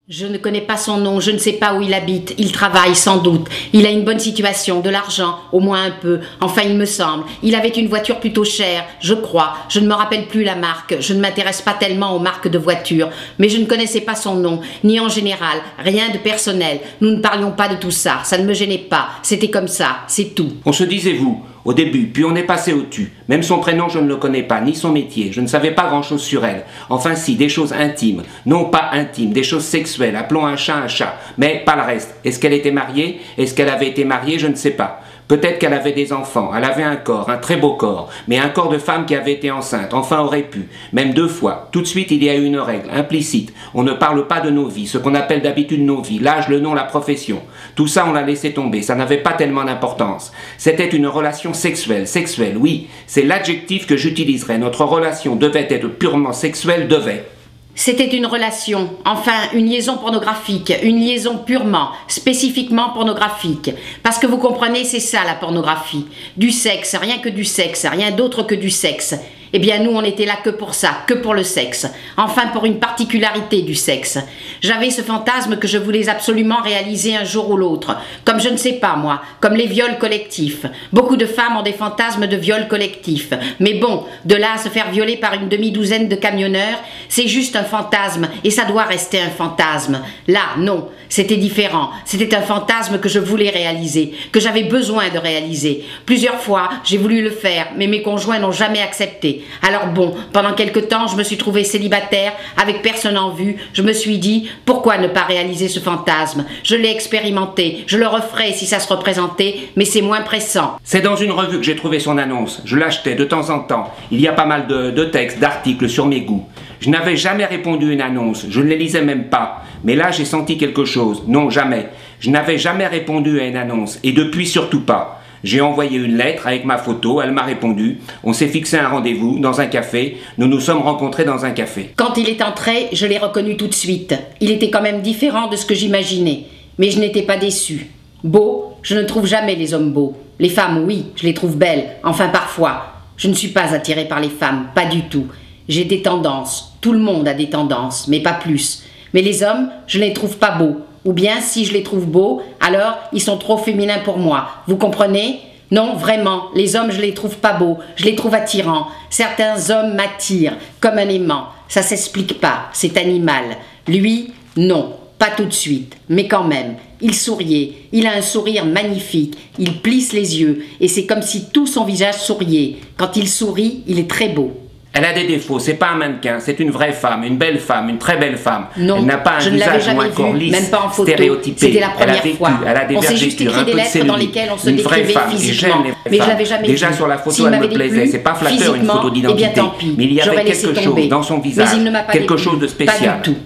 Je ne connais pas son nom, je ne sais pas où il habite, il travaille sans doute, il a une bonne situation, de l'argent, au moins un peu, enfin il me semble. Il avait une voiture plutôt chère, je crois, je ne me rappelle plus la marque, je ne m'intéresse pas tellement aux marques de voitures, mais je ne connaissais pas son nom, ni en général, rien de personnel, nous ne parlions pas de tout ça, ça ne me gênait pas, c'était comme ça, c'est tout. On se disait vous, au début, puis on est passé au tu. Même son prénom, je ne le connais pas, ni son métier. Je ne savais pas grand-chose sur elle. Enfin si, des choses intimes. Non pas intimes, des choses sexuelles. Appelons un chat, mais pas le reste. Est-ce qu'elle était mariée? Est-ce qu'elle avait été mariée? Je ne sais pas. Peut-être qu'elle avait des enfants, elle avait un corps, un très beau corps, mais un corps de femme qui avait été enceinte, enfin aurait pu, même 2 fois. Tout de suite, il y a eu une règle, implicite. On ne parle pas de nos vies, ce qu'on appelle d'habitude nos vies, l'âge, le nom, la profession. Tout ça, on l'a laissé tomber, ça n'avait pas tellement d'importance. C'était une relation sexuelle, oui, c'est l'adjectif que j'utiliserais. Notre relation devait être purement sexuelle, devait. C'était une relation, enfin une liaison pornographique, une liaison purement, spécifiquement pornographique. Parce que vous comprenez, c'est ça la pornographie. Du sexe, rien que du sexe, rien d'autre que du sexe. Eh bien nous on était là que pour ça, que pour le sexe. Enfin pour une particularité du sexe. J'avais ce fantasme que je voulais absolument réaliser un jour ou l'autre. Comme je ne sais pas moi, comme les viols collectifs. Beaucoup de femmes ont des fantasmes de viols collectifs. Mais bon, de là à se faire violer par une demi-douzaine de camionneurs, c'est juste un fantasme et ça doit rester un fantasme. Là, non, c'était différent. C'était un fantasme que je voulais réaliser, que j'avais besoin de réaliser. Plusieurs fois, j'ai voulu le faire, mais mes conjoints n'ont jamais accepté. Alors bon, pendant quelque temps, je me suis trouvée célibataire, avec personne en vue. Je me suis dit, pourquoi ne pas réaliser ce fantasme? Je l'ai expérimenté, je le referai si ça se représentait, mais c'est moins pressant. C'est dans une revue que j'ai trouvé son annonce. Je l'achetais de temps en temps. Il y a pas mal de textes, d'articles sur mes goûts. Je n'avais jamais répondu à une annonce, je ne les lisais même pas. Mais là, j'ai senti quelque chose. Non, jamais. Je n'avais jamais répondu à une annonce, et depuis surtout pas. J'ai envoyé une lettre avec ma photo, elle m'a répondu, on s'est fixé un rendez-vous dans un café, nous nous sommes rencontrés dans un café. Quand il est entré, je l'ai reconnu tout de suite. Il était quand même différent de ce que j'imaginais, mais je n'étais pas déçue. Beau, je ne trouve jamais les hommes beaux. Les femmes, oui, je les trouve belles, enfin parfois. Je ne suis pas attirée par les femmes, pas du tout. J'ai des tendances, tout le monde a des tendances, mais pas plus. Mais les hommes, je ne les trouve pas beaux. Ou bien, si je les trouve beaux, alors ils sont trop féminins pour moi. Vous comprenez? Non, vraiment, les hommes, je les trouve pas beaux, je les trouve attirants. Certains hommes m'attirent, comme un aimant. Ça s'explique pas, c'est animal. Lui, non, pas tout de suite, mais quand même. Il souriait, il a un sourire magnifique, il plisse les yeux, et c'est comme si tout son visage souriait. Quand il sourit, il est très beau. Elle a des défauts, c'est pas un mannequin, c'est une vraie femme, une belle femme, une très belle femme. Non, elle n'a pas un visage ou un corps lisse, même pas en photo. Stéréotypé. C'était la première fois. Elle a des on s'est juste écrit des lettres dans lesquelles on se décrivait physiquement. Mais je l'avais jamais Déjà vu. sur la photo, elle me plaisait. C'est pas flatteur une photo d'identité. Eh bien tant pis. Mais il y avait J'aurais laissé quelque tomber. chose dans son visage, Mais il ne m'a pas quelque déplu. chose de spécial. Pas du tout.